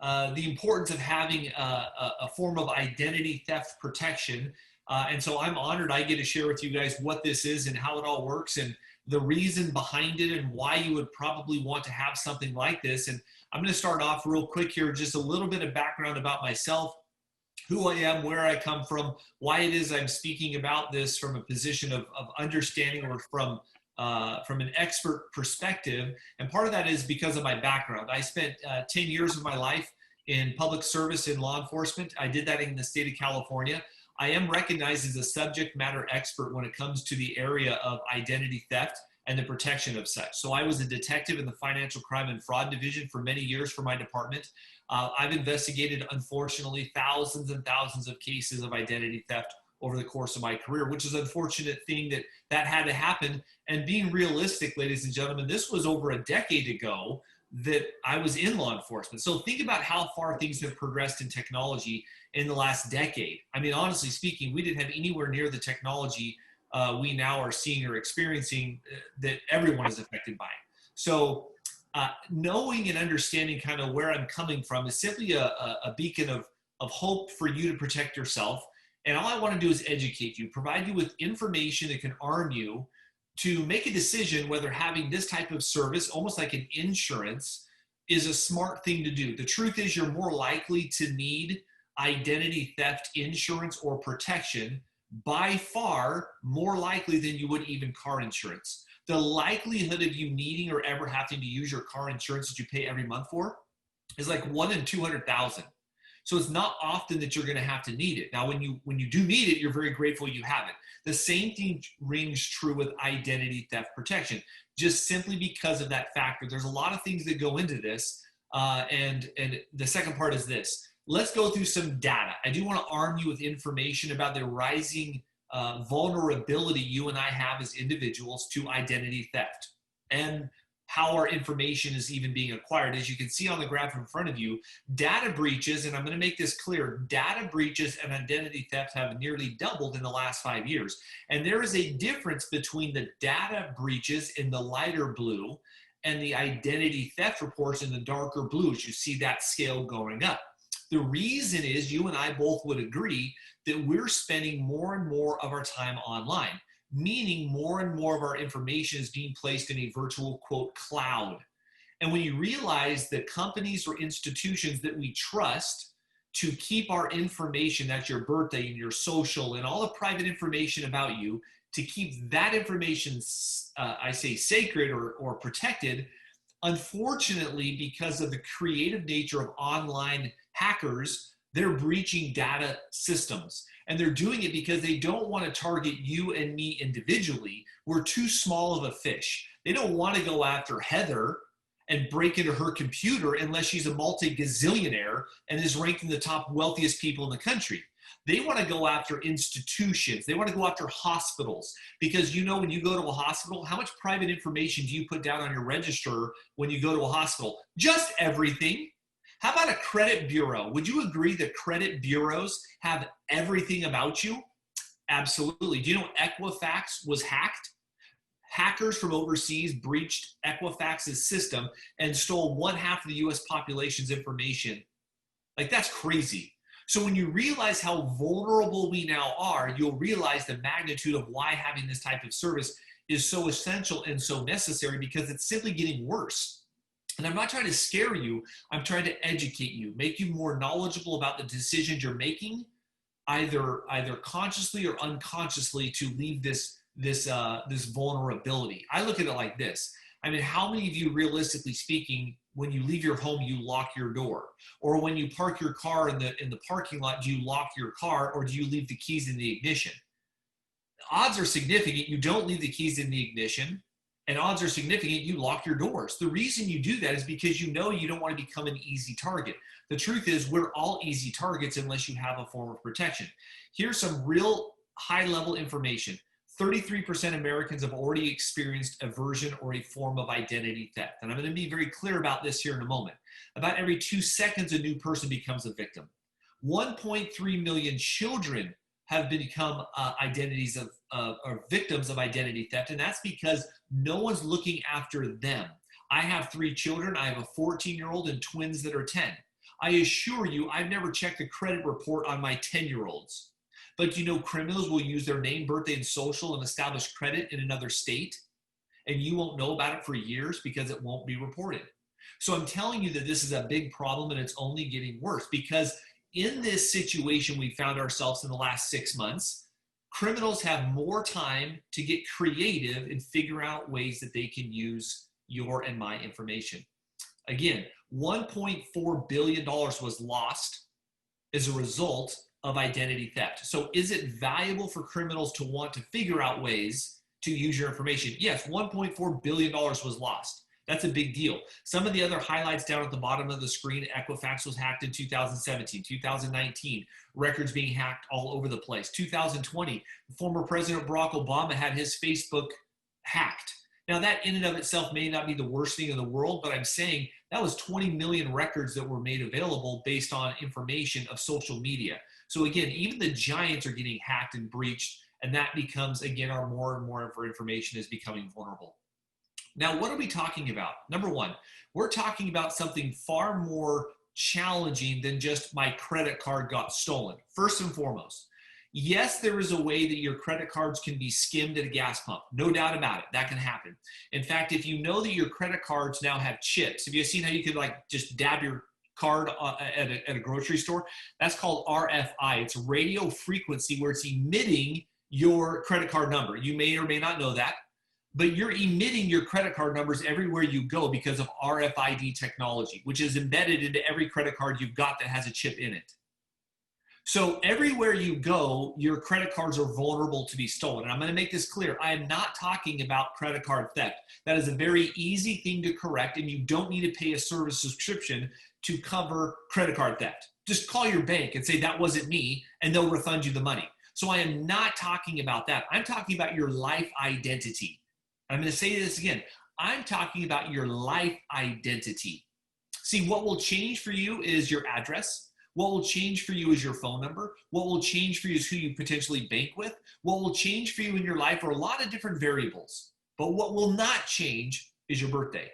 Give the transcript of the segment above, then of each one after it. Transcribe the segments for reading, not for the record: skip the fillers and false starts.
the importance of having a form of identity theft protection. And so I'm honored I get to share with you guys what this is and how it all works and the reason behind it and why you would probably want to have something like this. And I'm going to start off real quick here, just a little bit of background about myself, who I am, where I come from, why it is I'm speaking about this from a position of understanding or from an expert perspective. And part of that is because of my background. I spent 10 years of my life in public service in law enforcement. I did that in the state of California. I am recognized as a subject matter expert when it comes to the area of identity theft and the protection of such. So I was a detective in the Financial Crime and Fraud Division for many years for my department. I've investigated, unfortunately, thousands and thousands of cases of identity theft over the course of my career, which is an unfortunate thing that had to happen. And being realistic, ladies and gentlemen, this was over a decade ago that I was in law enforcement. So think about how far things have progressed in technology in the last decade. I mean, honestly speaking, we didn't have anywhere near the technology we now are seeing or experiencing that everyone is affected by. So knowing and understanding kind of where I'm coming from is simply a beacon of hope for you to protect yourself. And all I want to do is educate you, provide you with information that can arm you to make a decision whether having this type of service, almost like an insurance, is a smart thing to do. The truth is you're more likely to need identity theft insurance or protection, by far more likely than you would even car insurance. The likelihood of you needing or ever having to use your car insurance that you pay every month for is like 1 in 200,000. So it's not often that you're going to have to need it. Now, when you do need it, you're very grateful you have it. The same thing rings true with identity theft protection, just simply because of that factor. There's a lot of things that go into this, and the second part is this. Let's go through some data. I do want to arm you with information about the rising vulnerability you and I have as individuals to identity theft and how our information is even being acquired. As you can see on the graph in front of you, data breaches, and I'm going to make this clear, data breaches and identity theft have nearly doubled in the last 5 years. And there is a difference between the data breaches in the lighter blue and the identity theft reports in the darker blue, as you see that scale going up. The reason is you and I both would agree that we're spending more and more of our time online, meaning more and more of our information is being placed in a virtual, quote, cloud. And when you realize that companies or institutions that we trust to keep our information, that's your birthday and your social and all the private information about you, to keep that information, I say sacred or protected, unfortunately, because of the creative nature of online hackers, they're breaching data systems. And they're doing it because they don't want to target you and me individually. We're too small of a fish. They don't want to go after Heather and break into her computer unless she's a multi-gazillionaire and is ranked in the top wealthiest people in the country. They want to go after institutions. They want to go after hospitals because, you know, when you go to a hospital, how much private information do you put down on your register when you go to a hospital? Just everything. How about a credit bureau? Would you agree that credit bureaus have everything about you? Absolutely. Do you know Equifax was hacked? Hackers from overseas breached Equifax's system and stole 1/2 of the US population's information. Like, that's crazy. So when you realize how vulnerable we now are, you'll realize the magnitude of why having this type of service is so essential and so necessary, because it's simply getting worse. And I'm not trying to scare you. I'm trying to educate you, make you more knowledgeable about the decisions you're making, either consciously or unconsciously, to leave this vulnerability. I look at it like this. I mean, how many of you, realistically speaking, when you leave your home, you lock your door? Or when you park your car in the parking lot, do you lock your car, or do you leave the keys in the ignition? Odds are significant you don't leave the keys in the ignition, and odds are significant you lock your doors. The reason you do that is because you know you don't want to become an easy target. The truth is we're all easy targets unless you have a form of protection. Here's some real high-level information. 33% Americans have already experienced aversion or a form of identity theft. And I'm going to be very clear about this here in a moment. About every 2 seconds, a new person becomes a victim. 1.3 million children have become identities or victims of identity theft, and that's because no one's looking after them. I have 3 children. I have a 14-year-old and twins that are 10. I assure you, I've never checked a credit report on my 10-year-olds. But you know, criminals will use their name, birthday, and social and establish credit in another state, and you won't know about it for years because it won't be reported. So I'm telling you that this is a big problem, and it's only getting worse because in this situation we found ourselves in the last 6 months, criminals have more time to get creative and figure out ways that they can use your and my information. Again, $1.4 billion was lost as a result of identity theft. So is it valuable for criminals to want to figure out ways to use your information? Yes, $1.4 billion was lost. That's a big deal. Some of the other highlights down at the bottom of the screen: Equifax was hacked in 2017, 2019, records being hacked all over the place. 2020, former President Barack Obama had his Facebook hacked. Now that in and of itself may not be the worst thing in the world, but I'm saying that was 20 million records that were made available based on information of social media. So again, even the giants are getting hacked and breached, and that becomes, again, our more and more of our information is becoming vulnerable. Now, what are we talking about? Number one, we're talking about something far more challenging than just my credit card got stolen. First and foremost, yes, there is a way that your credit cards can be skimmed at a gas pump. No doubt about it. That can happen. In fact, if you know that your credit cards now have chips, have you seen how you could like just dab your card at a grocery store? That's called RFI. It's radio frequency where it's emitting your credit card number. You may or may not know that, but you're emitting your credit card numbers everywhere you go because of RFID technology, which is embedded into every credit card you've got that has a chip in it. So everywhere you go, your credit cards are vulnerable to be stolen. And I'm going to make this clear. I am not talking about credit card theft. That is a very easy thing to correct, and you don't need to pay a service subscription to cover credit card theft. Just call your bank and say, that wasn't me, and they'll refund you the money. So I am not talking about that. I'm talking about your life identity. I'm going to say this again. I'm talking about your life identity. See, what will change for you is your address. What will change for you is your phone number. What will change for you is who you potentially bank with. What will change for you in your life are a lot of different variables. But what will not change is your birthday.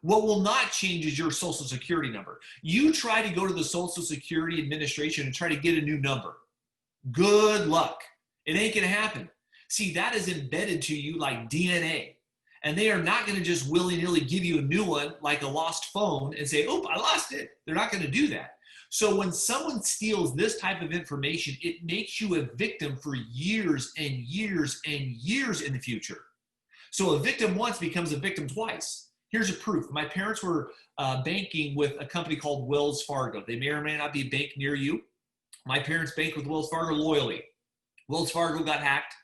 What will not change is your social security number. You try to go to the Social Security Administration and try to get a new number. Good luck. It ain't going to happen. See, that is embedded to you like DNA. And they are not going to just willy-nilly give you a new one like a lost phone and say, oh, I lost it. They're not going to do that. So when someone steals this type of information, it makes you a victim for years and years and years in the future. So a victim once becomes a victim twice. Here's a proof. My parents were banking with a company called Wells Fargo. They may or may not be a bank near you. My parents banked with Wells Fargo loyally. Wells Fargo got hacked.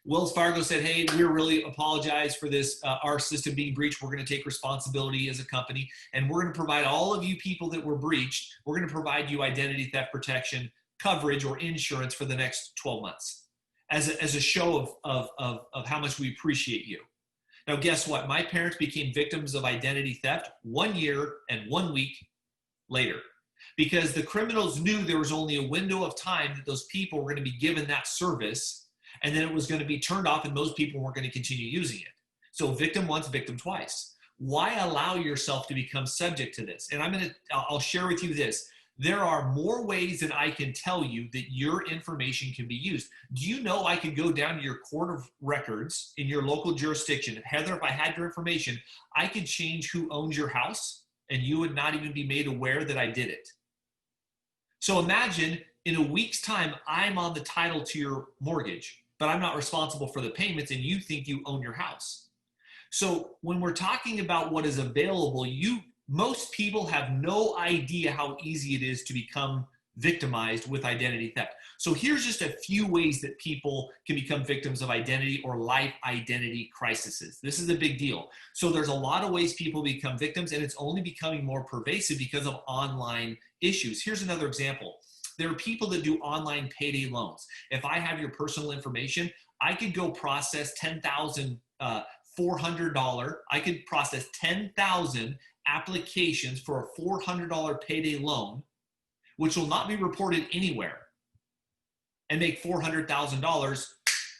Wells Fargo said, hey, we really apologize for this, our system being breached. We're going to take responsibility as a company, and we're going to provide all of you people that were breached, we're going to provide you identity theft protection coverage or insurance for the next 12 months as a show of how much we appreciate you. Now, guess what? My parents became victims of identity theft 1 year and 1 week later because the criminals knew there was only a window of time that those people were going to be given that service, and then it was going to be turned off and most people weren't going to continue using it. So victim once, victim twice. Why allow yourself to become subject to this? And I'll share with you this. There are more ways than I can tell you that your information can be used. Do you know I could go down to your court of records in your local jurisdiction? Heather, if I had your information, I could change who owns your house and you would not even be made aware that I did it. So imagine in a week's time, I'm on the title to your mortgage, but I'm not responsible for the payments and you think you own your house. So when we're talking about what is available, most people have no idea how easy it is to become victimized with identity theft. So here's just a few ways that people can become victims of identity or life identity crises. This is a big deal. So there's a lot of ways people become victims, and it's only becoming more pervasive because of online issues. Here's another example. There are people that do online payday loans. If I have your personal information, I could go process $10,400. I could process 10,000 applications for a $400 payday loan, which will not be reported anywhere, and make $400,000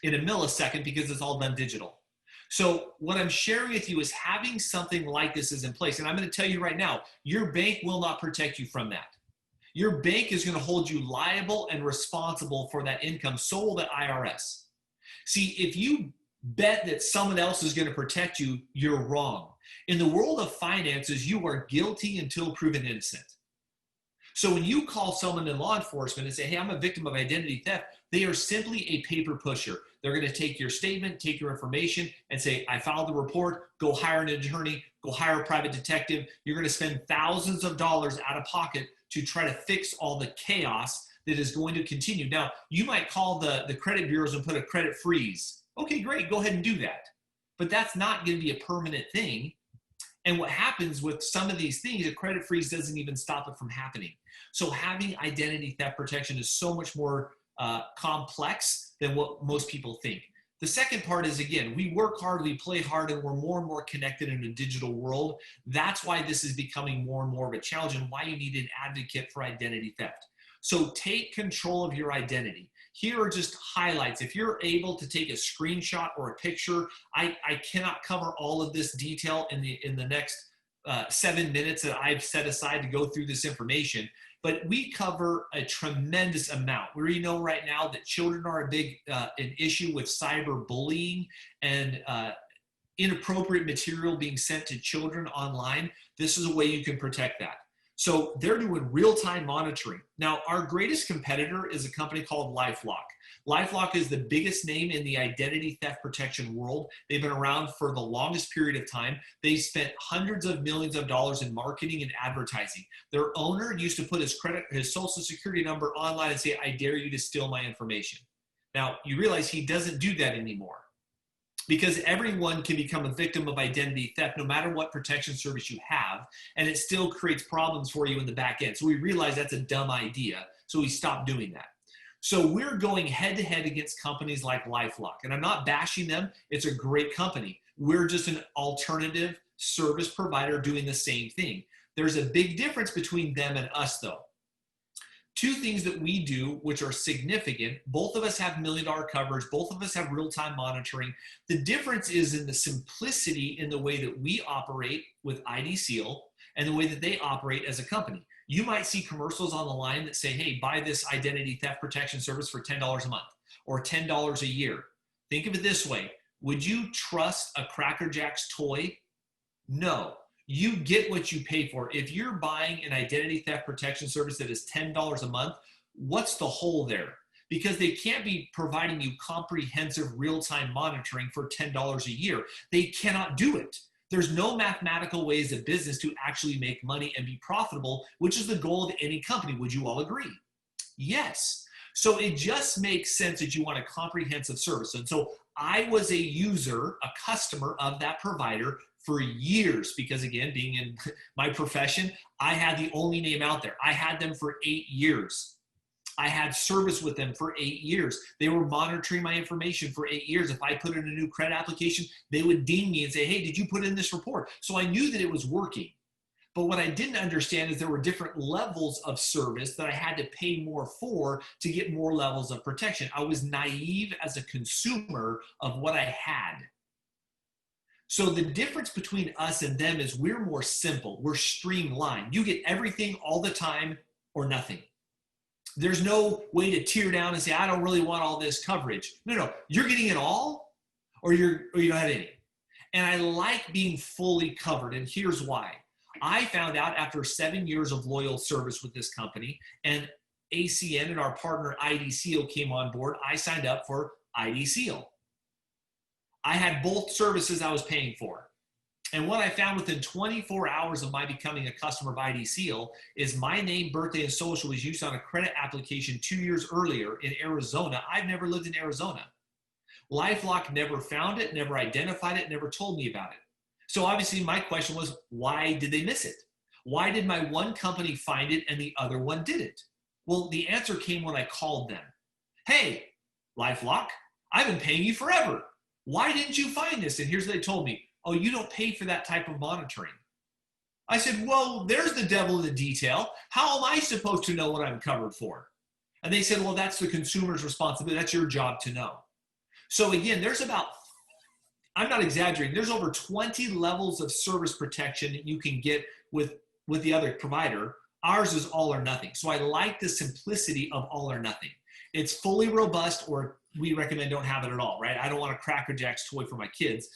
in a millisecond because it's all done digital. So what I'm sharing with you is having something like this is in place. And I'm going to tell you right now, your bank will not protect you from that. Your bank is going to hold you liable and responsible for that income. So will the IRS. See, if you bet that someone else is going to protect you, you're wrong. In the world of finances, you are guilty until proven innocent. So when you call someone in law enforcement and say, hey, I'm a victim of identity theft, they are simply a paper pusher. They're going to take your statement, take your information, and say, I filed the report, go hire an attorney, go hire a private detective. You're going to spend thousands of dollars out of pocket to try to fix all the chaos that is going to continue. Now, you might call the credit bureaus and put a credit freeze. Okay, great, go ahead and do that. But that's not going to be a permanent thing. And what happens with some of these things, a credit freeze doesn't even stop it from happening. So having identity theft protection is so much more complex than what most people think. The second part is, again, we work hard, we play hard, and we're more and more connected in a digital world. That's why this is becoming more and more of a challenge and why you need an advocate for identity theft. So take control of your identity. Here are just highlights. If you're able to take a screenshot or a picture, I cannot cover all of this detail in the next 7 minutes that I've set aside to go through this information. But we cover a tremendous amount. We know right now that children are a big an issue with cyberbullying and inappropriate material being sent to children online. This is a way you can protect that. So they're doing real-time monitoring. Now, our greatest competitor is a company called LifeLock. LifeLock is the biggest name in the identity theft protection world. They've been around for the longest period of time. They spent hundreds of millions of dollars in marketing and advertising. Their owner used to put his social security number online and say, I dare you to steal my information. Now, you realize he doesn't do that anymore, because everyone can become a victim of identity theft no matter what protection service you have, and it still creates problems for you in the back end. So we realize that's a dumb idea, so we stopped doing that. So we're going head-to-head against companies like LifeLock, and I'm not bashing them. It's a great company. We're just an alternative service provider doing the same thing. There's a big difference between them and us, though. Two things that we do, which are significant. Both of us have $1 million coverage. Both of us have real-time monitoring. The difference is in the simplicity in the way that we operate with ID Seal and the way that they operate as a company. You might see commercials on the line that say, hey, buy this identity theft protection service for $10 a month or $10 a year. Think of it this way. Would you trust a Cracker Jacks toy? No. You get what you pay for. If you're buying an identity theft protection service that is $10 a month, what's the hole there? Because they can't be providing you comprehensive real-time monitoring for $10 a year. They cannot do it. There's no mathematical way as a business to actually make money and be profitable, which is the goal of any company. Would you all agree? Yes. So it just makes sense that you want a comprehensive service. And so I was a user, a customer of that provider for years, because again, being in my profession, I had the only name out there. I had them for 8 years. I had service with them for 8 years. They were monitoring my information for 8 years. If I put in a new credit application, they would ding me and say, hey, did you put in this report? So I knew that it was working. But what I didn't understand is there were different levels of service that I had to pay more for to get more levels of protection. I was naive as a consumer of what I had. So the difference between us and them is we're more simple. We're streamlined. You get everything all the time or nothing. There's no way to tear down and say, I don't really want all this coverage. No, you're getting it all or you don't have any. And I like being fully covered, and here's why. I found out after 7 years of loyal service with this company, and ACN and our partner ID Seal came on board, I signed up for ID Seal. I had both services I was paying for. And what I found within 24 hours of my becoming a customer of ID Seal is my name, birthday, and social was used on a credit application 2 years earlier in Arizona. I've never lived in Arizona. LifeLock never found it, never identified it, never told me about it. So obviously my question was, why did they miss it? Why did my one company find it and the other one didn't? Well, the answer came when I called them. Hey, LifeLock, I've been paying you forever. Why didn't you find this? And here's what they told me. Oh, you don't pay for that type of monitoring. I said, well, there's the devil in the detail. How am I supposed to know what I'm covered for? And they said, well, that's the consumer's responsibility. That's your job to know. So again, there's about I'm not exaggerating. There's over 20 levels of service protection that you can get with the other provider. Ours is all or nothing. So I like the simplicity of all or nothing. It's fully robust, or we recommend don't have it at all, right? I don't want a Cracker Jack's toy for my kids.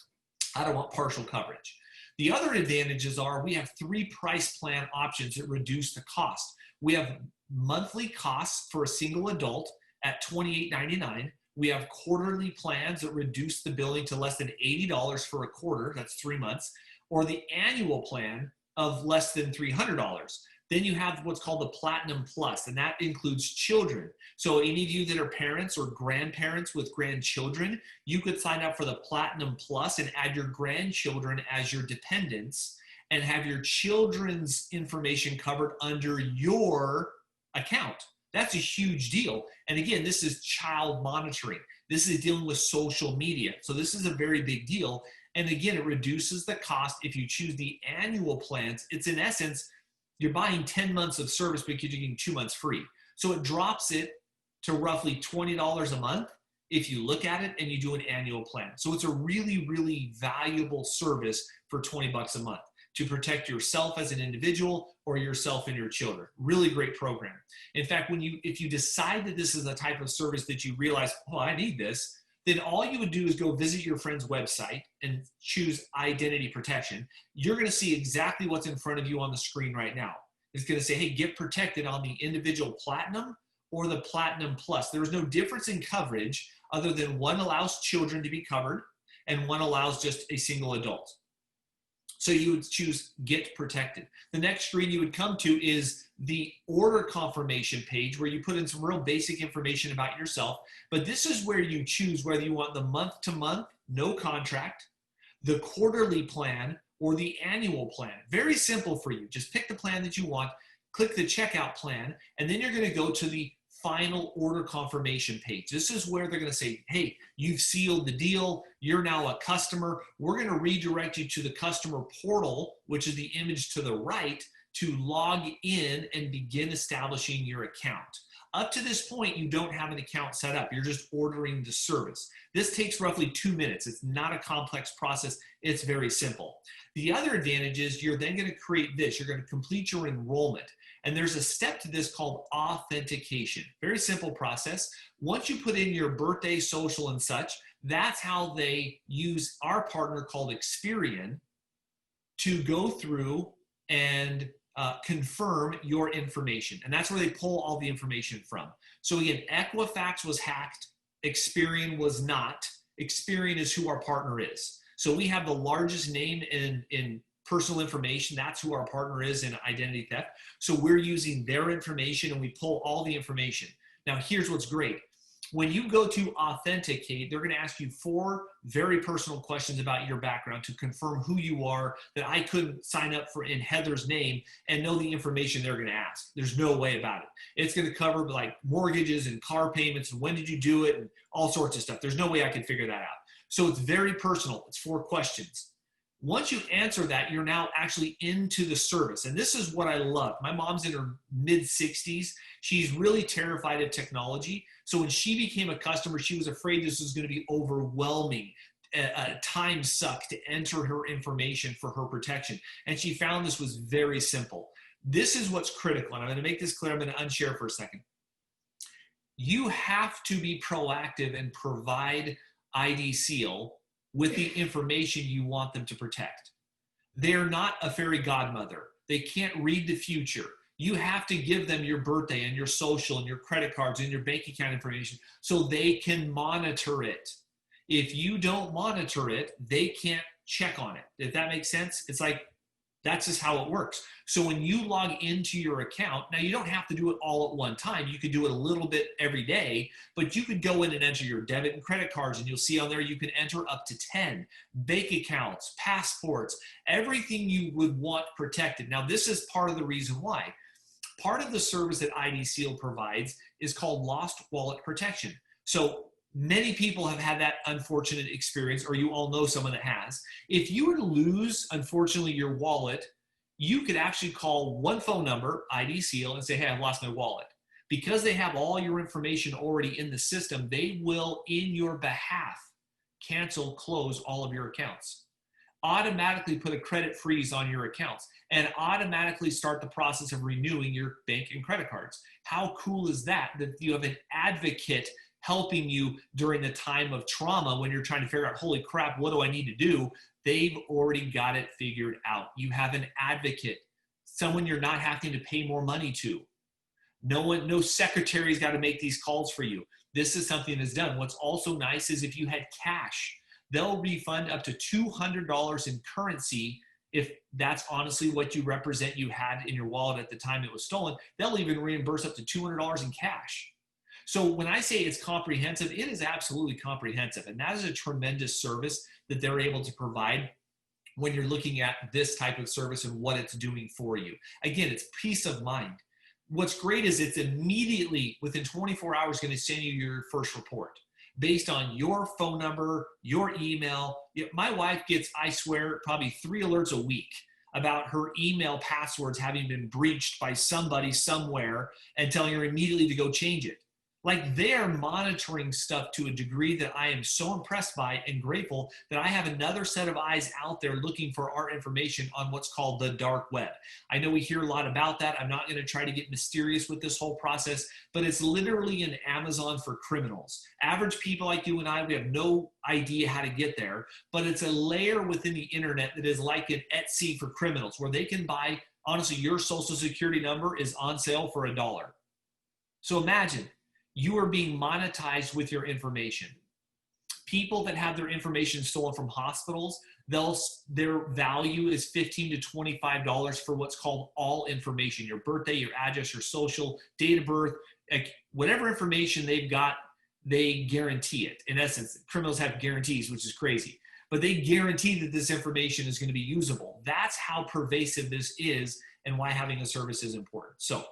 I don't want partial coverage. The other advantages are we have 3 price plan options that reduce the cost. We have monthly costs for a single adult at $28.99. We have quarterly plans that reduce the billing to less than $80 for a quarter, that's 3 months, or the annual plan of less than $300. Then you have what's called the Platinum Plus, and that includes children. So any of you that are parents or grandparents with grandchildren, you could sign up for the Platinum Plus and add your grandchildren as your dependents and have your children's information covered under your account. That's a huge deal. And again, this is child monitoring. This is dealing with social media. So this is a very big deal. And again, it reduces the cost. If you choose the annual plans, it's in essence, you're buying 10 months of service because you're getting 2 months free. So it drops it to roughly $20 a month if you look at it and you do an annual plan. So it's a really, really valuable service for 20 bucks a month to protect yourself as an individual or yourself and your children. Really great program. In fact, if you decide that this is a type of service that you realize, oh, I need this, then all you would do is go visit your friend's website and choose identity protection. You're going to see exactly what's in front of you on the screen right now. It's going to say, hey, get protected on the individual Platinum or the Platinum Plus. There's no difference in coverage other than one allows children to be covered and one allows just a single adult. So you would choose Get Protected. The next screen you would come to is the order confirmation page where you put in some real basic information about yourself. But this is where you choose whether you want the month-to-month, no contract, the quarterly plan, or the annual plan. Very simple for you. Just pick the plan that you want, click the checkout plan, and then you're going to go to the final order confirmation page. This is where they're going to say, hey, you've sealed the deal. You're now a customer. We're going to redirect you to the customer portal, which is the image to the right, to log in and begin establishing your account. Up to this point, you don't have an account set up. You're just ordering the service. This takes roughly 2 minutes. It's not a complex process. It's very simple. The other advantage is you're then going to create this. You're going to complete your enrollment. And there's a step to this called authentication. Very simple process. Once you put in your birthday, social, and such, that's how they use our partner called Experian to go through and confirm your information. And that's where they pull all the information from. So again, Equifax was hacked. Experian was not. Experian is who our partner is. So we have the largest name in personal information. That's who our partner is in identity theft. So we're using their information and we pull all the information. Now, here's what's great. When you go to authenticate, they're going to ask you 4 very personal questions about your background to confirm who you are, that I couldn't sign up for in Heather's name and know the information they're going to ask. There's no way about it. It's going to cover like mortgages and car payments and when did you do it and all sorts of stuff. There's no way I could figure that out. So it's very personal. It's 4 questions. Once you answer that, you're now actually into the service. And this is what I love. My mom's in her mid-60s. She's really terrified of technology. So when she became a customer, she was afraid this was going to be overwhelming, time suck to enter her information for her protection. And she found this was very simple. This is what's critical. And I'm going to make this clear. I'm going to unshare for a second. You have to be proactive and provide ID Seal with the information you want them to protect. They're not a fairy godmother. They can't read the future. You have to give them your birthday and your social and your credit cards and your bank account information so they can monitor it. If you don't monitor it, they can't check on it. If that makes sense? It's like, that's just how it works. So when you log into your account, now you don't have to do it all at one time. You could do it a little bit every day, but you could go in and enter your debit and credit cards, and you'll see on there you can enter up to 10 bank accounts, passports, everything you would want protected. Now this is part of the reason why. Part of the service that ID Seal provides is called lost wallet protection. So many people have had that unfortunate experience, or you all know someone that has. If you were to lose, unfortunately, your wallet, you could actually call one phone number, ID Seal, and say, hey, I've lost my wallet. Because they have all your information already in the system, they will, in your behalf, cancel, close all of your accounts, automatically put a credit freeze on your accounts, and automatically start the process of renewing your bank and credit cards. How cool is that, that you have an advocate helping you during the time of trauma when you're trying to figure out, holy crap, what do I need to do? They've already got it figured out. You have an advocate, someone you're not having to pay more money to. No secretary's got to make these calls for you. This is something that's done. What's also nice is if you had cash, they'll refund up to $200 in currency if that's honestly what you represent you had in your wallet at the time it was stolen. They'll even reimburse up to $200 in cash. So when I say it's comprehensive, it is absolutely comprehensive. And that is a tremendous service that they're able to provide when you're looking at this type of service and what it's doing for you. Again, it's peace of mind. What's great is it's immediately within 24 hours going to send you your first report based on your phone number, your email. My wife gets, I swear, probably 3 alerts a week about her email passwords having been breached by somebody somewhere and telling her immediately to go change it. Like, they're monitoring stuff to a degree that I am so impressed by and grateful that I have another set of eyes out there looking for our information on what's called the dark web. I know we hear a lot about that. I'm not going to try to get mysterious with this whole process, but it's literally an Amazon for criminals. Average people like you and I, we have no idea how to get there, but it's a layer within the internet that is like an Etsy for criminals where they can buy, honestly, your social security number is on sale for $1. So imagine, you are being monetized with your information. People that have their information stolen from hospitals, their value is $15 to $25 for what's called all information. Your birthday, your address, your social, date of birth, like whatever information they've got, they guarantee it. In essence, criminals have guarantees, which is crazy. But they guarantee that this information is going to be usable. That's how pervasive this is and why having a service is important. So,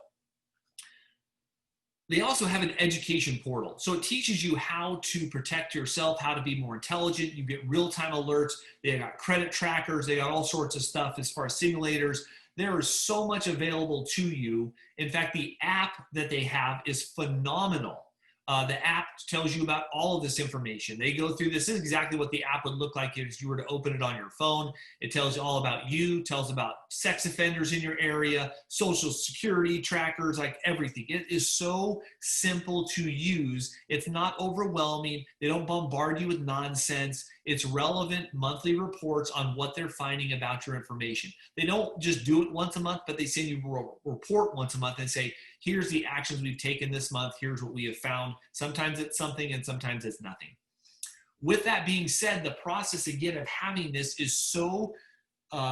they also have an education portal. So it teaches you how to protect yourself, how to be more intelligent. You get real-time alerts. They got credit trackers. They got all sorts of stuff as far as simulators. There is so much available to you. In fact, the app that they have is phenomenal. The app tells you about all of this information. They go through this. This is exactly what the app would look like if you were to open it on your phone. It tells you all about you, tells about sex offenders in your area, social security trackers, like everything. It is so simple to use. It's not overwhelming. They don't bombard you with nonsense. It's relevant monthly reports on what they're finding about your information. They don't just do it once a month, but they send you a report once a month and say, here's the actions we've taken this month. Here's what we have found. Sometimes it's something and sometimes it's nothing. With that being said, the process again of having this is so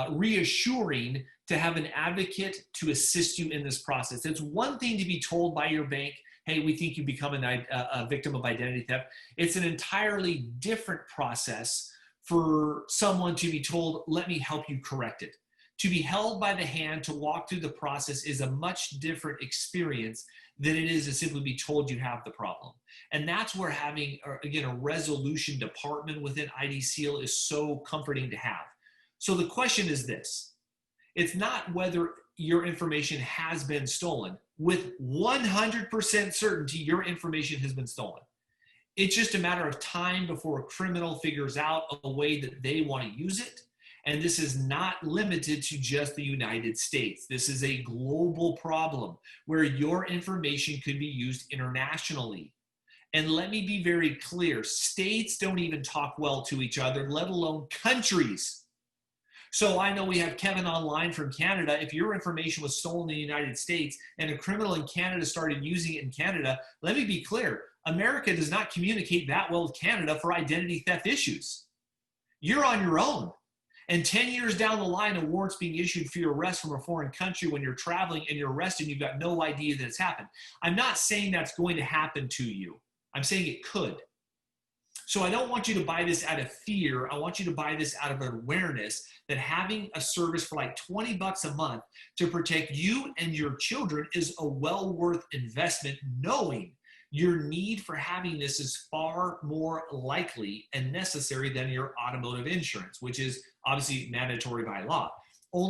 reassuring to have an advocate to assist you in this process. It's one thing to be told by your bank, hey, we think you become a victim of identity theft. It's an entirely different process for someone to be told, let me help you correct it. To be held by the hand, to walk through the process is a much different experience than it is to simply be told you have the problem. And that's where having, again, a resolution department within ID Seal is so comforting to have. So the question is this. It's not whether your information has been stolen. With 100% certainty, your information has been stolen. It's just a matter of time before a criminal figures out a way that they want to use it. And this is not limited to just the United States. This is a global problem where your information could be used internationally. And let me be very clear, states don't even talk well to each other, let alone countries. So I know we have Kevin online from Canada. If your information was stolen in the United States and a criminal in Canada started using it in Canada, let me be clear, America does not communicate that well with Canada for identity theft issues. You're on your own. And 10 years down the line, a warrant's being issued for your arrest from a foreign country when you're traveling and you're arrested, you've got no idea that it's happened. I'm not saying that's going to happen to you. I'm saying it could. So I don't want you to buy this out of fear. I want you to buy this out of an awareness that having a service for like 20 bucks a month to protect you and your children is a well worth investment, knowing your need for having this is far more likely and necessary than your automotive insurance, which is obviously mandatory by law.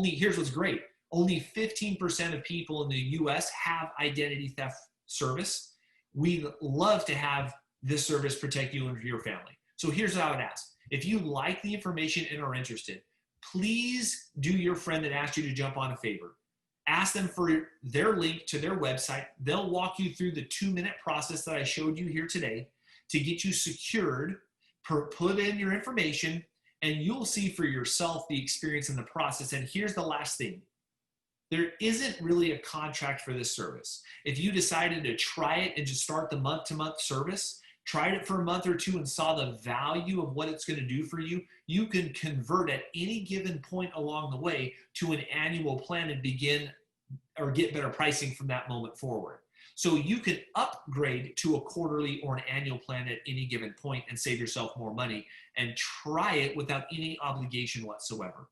Here's what's great. Only 15% of people in the US have identity theft service. We love to have this service protect you and your family. So here's what I would ask. If you like the information and are interested, please do your friend that asked you to jump on a favor. Ask them for their link to their website. They'll walk you through the 2-minute process that I showed you here today to get you secured, put in your information, and you'll see for yourself the experience in the process. And here's the last thing. There isn't really a contract for this service. If you decided to try it and just start the month-to-month service, tried it for a month or two and saw the value of what it's going to do for you, you can convert at any given point along the way to an annual plan and begin or get better pricing from that moment forward. So you can upgrade to a quarterly or an annual plan at any given point and save yourself more money and try it without any obligation whatsoever.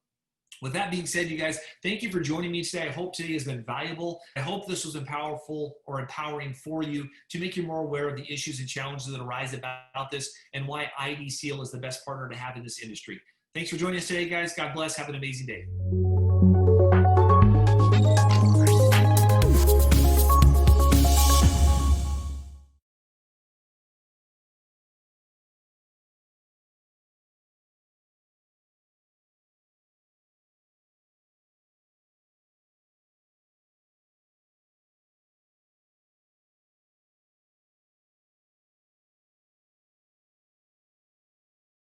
With that being said, you guys, thank you for joining me today. I hope today has been valuable. I hope this was empowering for you to make you more aware of the issues and challenges that arise about this and why ID Seal is the best partner to have in this industry. Thanks for joining us today, guys. God bless. Have an amazing day.